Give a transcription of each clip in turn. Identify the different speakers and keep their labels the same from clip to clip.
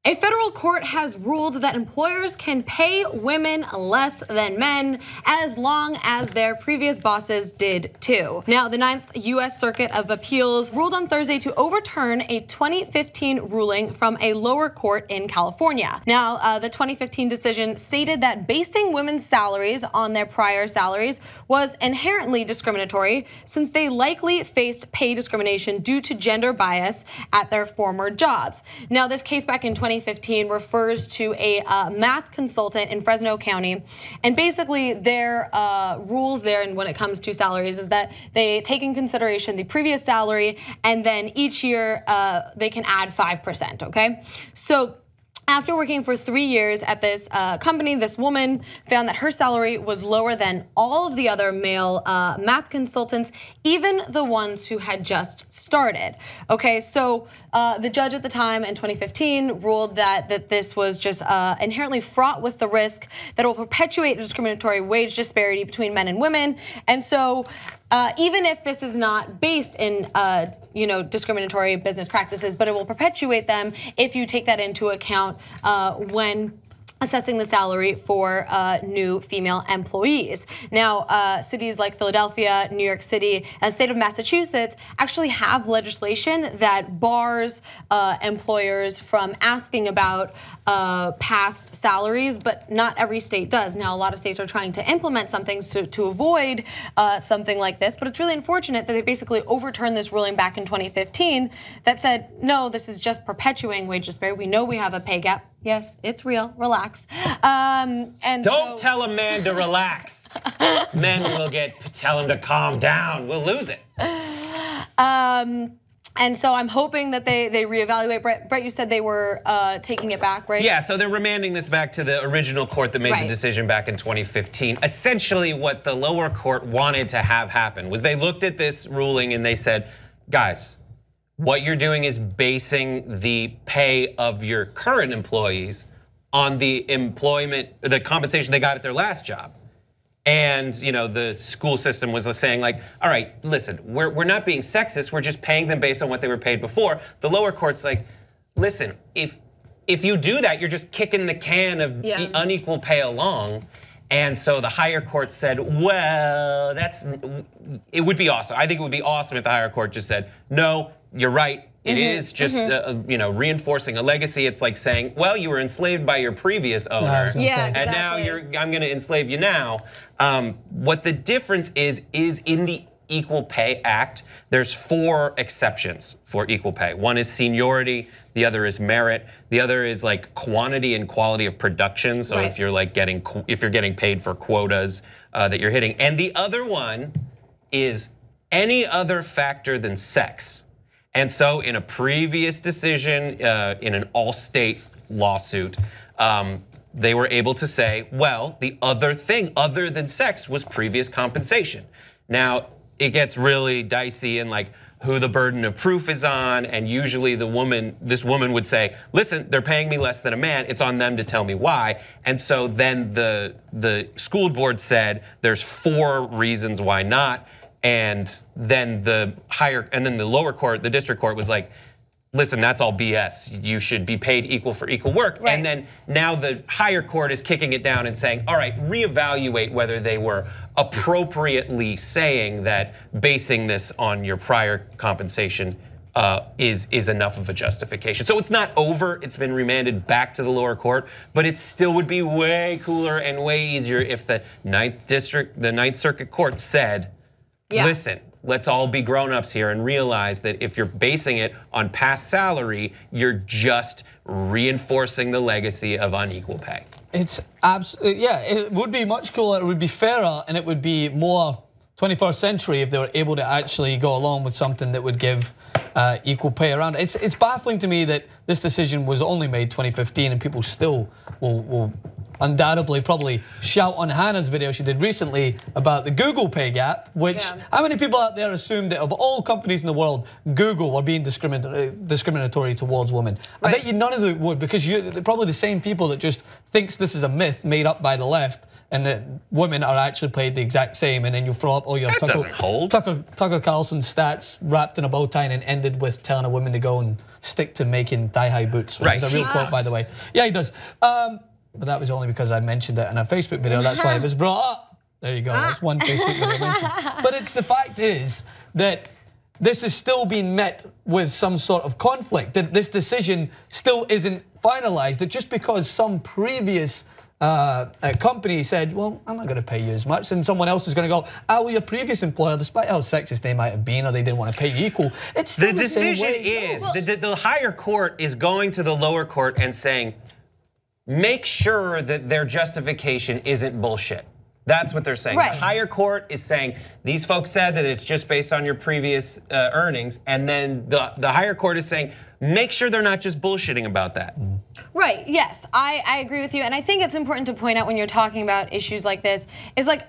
Speaker 1: A federal court has ruled that employers can pay women less than men as long as their previous bosses did too. Now, the 9th U.S. Circuit of Appeals ruled on Thursday to overturn a 2015 ruling from a lower court in California. Now, the 2015 decision stated that basing women's salaries on their prior salaries was inherently discriminatory since they likely faced pay discrimination due to gender bias at their former jobs. Now, this case back in 2015 refers to a math consultant in Fresno County, and basically their rules there, and when it comes to salaries, is that they take in consideration the previous salary, and then each year they can add 5%. Okay, so after working for 3 years at this company, this woman found that her salary was lower than all of the other male math consultants, even the ones who had just started. Okay, so the judge at the time in 2015 ruled that this was just inherently fraught with the risk that it will perpetuate discriminatory wage disparity between men and women. And so even if this is not based in discriminatory business practices, but it will perpetuate them if you take that into account when assessing the salary for new female employees. Now, cities like Philadelphia, New York City, and the state of Massachusetts actually have legislation that bars employers from asking about past salaries, but not every state does. Now, a lot of states are trying to implement something to avoid something like this, but it's really unfortunate that they basically overturned this ruling back in 2015 that said, no, this is just perpetuating wage disparity. We know we have a pay gap. Yes, it's real, relax. And
Speaker 2: Don't tell a man to relax. Men will tell him to calm down, we'll lose it.
Speaker 1: And so I'm hoping that they reevaluate. Brett, you said they were taking it back, right?
Speaker 2: Yeah, so they're remanding this back to the original court that made the decision back in 2015. Essentially what the lower court wanted to have happen was they looked at this ruling and they said, guys, what you're doing is basing the pay of your current employees on the compensation they got at their last job. And the school system was saying like, all right, listen, we're not being sexist, we're just paying them based on what they were paid before. The lower court's like, listen, if you do that, you're just kicking the can of unequal pay along. And so the higher court said, well, it would be awesome. I think it would be awesome if the higher court just said, no, you're right. It is just reinforcing a legacy. It's like saying, well, you were enslaved by your previous owner, and now I'm going to enslave you now. What the difference is in the Equal Pay Act, there's 4 exceptions for equal pay. One is seniority, the other is merit, the other is like quantity and quality of production. So if you're getting paid for quotas that you're hitting, and the other one is any other factor than sex. And so in a previous decision in an all-state lawsuit, they were able to say, well, the other thing other than sex was previous compensation. Now, it gets really dicey and like who the burden of proof is on, and usually this woman would say, listen, they're paying me less than a man, it's on them to tell me why. And so then the school board said there's 4 reasons why not. And then the lower court, the district court was like, listen, that's all BS. You should be paid equal for equal work. And then now the higher court is kicking it down and saying, all right, reevaluate whether they were appropriately saying that basing this on your prior compensation is enough of a justification. So it's not over, it's been remanded back to the lower court, but it still would be way cooler and way easier if the Ninth Circuit Court said, listen, let's all be grown-ups here and realize that if you're basing it on past salary, you're just reinforcing the legacy of unequal pay.
Speaker 3: It's absolutely, it would be much cooler, it would be fairer, and it would be more 21st century if they were able to actually go along with something that would give equal pay around. It's baffling to me that this decision was only made 2015 and people still will undoubtedly probably shout on Hannah's video she did recently about the Google pay gap, which how many people out there assume that of all companies in the world, Google are being discriminatory towards women? I bet you none of them would, because they're probably the same people that just thinks this is a myth made up by the left and that women are actually paid the exact same, and then you throw up all your Tucker Carlson stats wrapped in a bow tie and ended with telling a woman to go and stick to making thigh-high boots, which is a real quote, by the way. Yeah, he does. But that was only because I mentioned it in a Facebook video. That's why it was brought up. There you go. That's one Facebook video mentioned. But the fact is that this is still being met with some sort of conflict, that this decision still isn't finalized, that just because some previous company said, well, I'm not going to pay you as much, and someone else is going to go, well, your previous employer, despite how sexist they might have been or they didn't want to pay you equal, it's still the
Speaker 2: decision is, the higher court is going to the lower court and saying, make sure that their justification isn't bullshit. That's what they're saying.
Speaker 1: Right.
Speaker 2: The higher court is saying, these folks said that it's just based on your previous earnings, and then the higher court is saying, make sure they're not just bullshitting about that.
Speaker 1: Right, yes, I agree with you. And I think it's important to point out when you're talking about issues like this, is like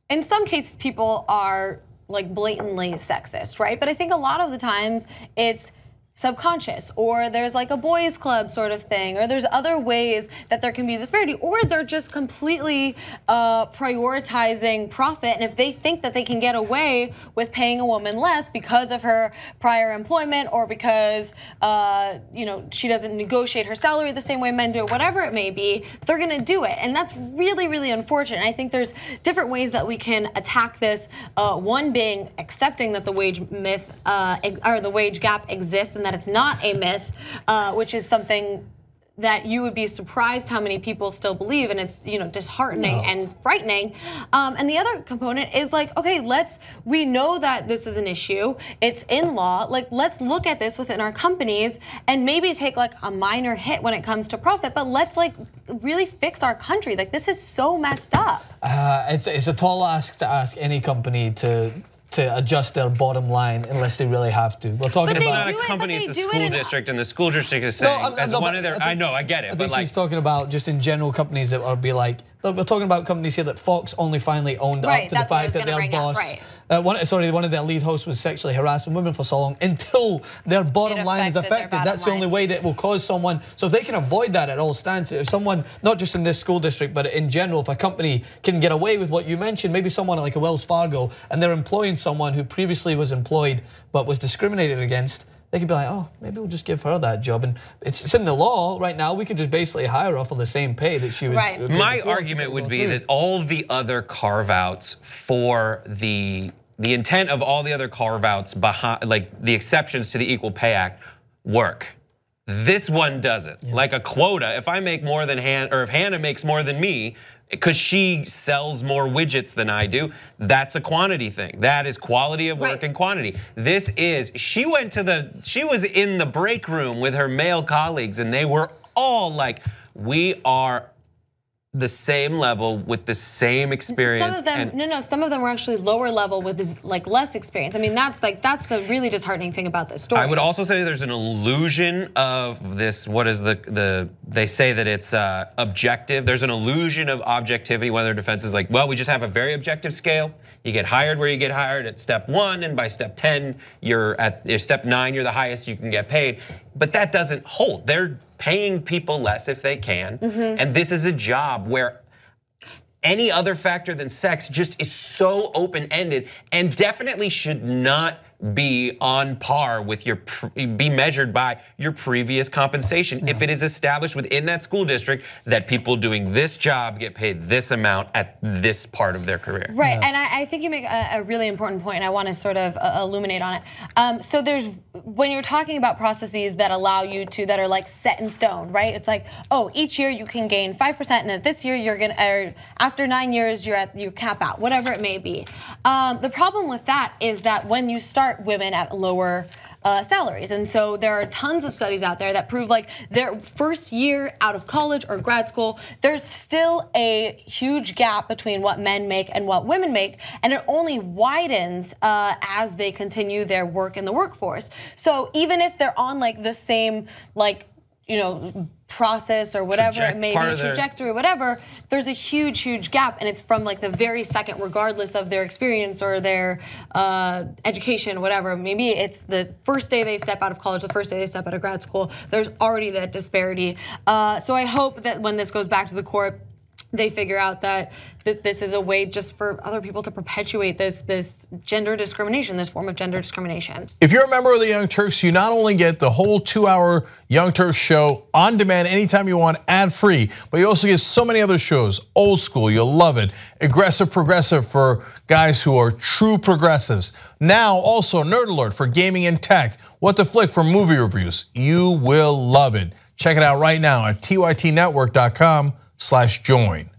Speaker 1: in some cases people are like blatantly sexist, right? But I think a lot of the times it's subconscious, or there's like a boys club sort of thing, or there's other ways that there can be disparity, or they're just completely prioritizing profit. And if they think that they can get away with paying a woman less because of her prior employment, or because she doesn't negotiate her salary the same way men do, whatever it may be, they're gonna do it. And that's really, really unfortunate. And I think there's different ways that we can attack this. One being accepting that the wage myth or the wage gap exists, and that it's not a myth, which is something that you would be surprised how many people still believe, and it's disheartening and frightening. And the other component is like, okay, we know that this is an issue, it's in law, like let's look at this within our companies and maybe take like a minor hit when it comes to profit, but let's like really fix our country. Like this is so messed up.
Speaker 3: It's a tall ask to ask any company to adjust their bottom line unless they really have to. We're talking about
Speaker 2: a company, it's a school district, and the school district is saying, I know, I get it.
Speaker 3: I think he's talking about just in general companies that would be like, we're talking about companies here that Fox only finally owned up to the fact that their boss, one of their lead hosts was sexually harassing women for so long until their bottom line is affected. That's the only way that will cause someone. So if they can avoid that at all stands, if someone, not just in this school district, but in general, if a company can get away with what you mentioned, maybe someone like a Wells Fargo, and they're employing someone who previously was employed but was discriminated against, they could be like, oh, maybe we'll just give her that job. And it's in the law right now. We could just basically hire her for the same pay that she was.
Speaker 1: Right.
Speaker 2: My argument would be that all the other carve-outs for the intent of all the other carve-outs behind, like the exceptions to the Equal Pay Act, work. This one doesn't. Yeah. Like a quota, if I make more than Hannah, or if Hannah makes more than me, because she sells more widgets than I do, that's a quantity thing. That is quality of work and quantity. This is, she was in the break room with her male colleagues, and they were all like, we are the same level with the same experience.
Speaker 1: Some of them, some of them were actually lower level with like less experience. I mean, that's the really disheartening thing about this story.
Speaker 2: I would also say there's an illusion of this. What is they say that it's objective. There's an illusion of objectivity. One of their defense is like, well, we just have a very objective scale. You get hired where you get hired at step 1, and by step 10, you're at step 9, you're the highest you can get paid. But that doesn't hold. They're paying people less if they can, and this is a job where any other factor than sex just is so open-ended and definitely should not be on par with be measured by your previous compensation. If it is established within that school district that people doing this job get paid this amount at this part of their career.
Speaker 1: Right, and I think you make a really important point, and I want to sort of illuminate on it. So when you're talking about processes that allow you to, that are like set in stone, right? It's like, oh, each year you can gain 5%, and this year you're gonna, or after 9 years you cap out, whatever it may be. The problem with that is that when you start women at lower salaries. And so there are tons of studies out there that prove like their first year out of college or grad school, there's still a huge gap between what men make and what women make, and it only widens as they continue their work in the workforce. So even if they're on like the same process or whatever it may be, trajectory, whatever, there's a huge, huge gap, and it's from like the very second, regardless of their experience or their education, whatever. Maybe it's the first day they step out of college, the first day they step out of grad school, there's already that disparity. So I hope that when this goes back to the court, they figure out that this is a way just for other people to perpetuate this gender discrimination, this form of gender discrimination.
Speaker 4: If you're a member of the Young Turks, you not only get the whole 2-hour Young Turks show on demand anytime you want, ad-free, but you also get so many other shows. Old School, you'll love it. Aggressive Progressive for guys who are true progressives. Now also Nerd Alert for gaming and tech. What the Flick for movie reviews. You will love it. Check it out right now at tytnetwork.com/join.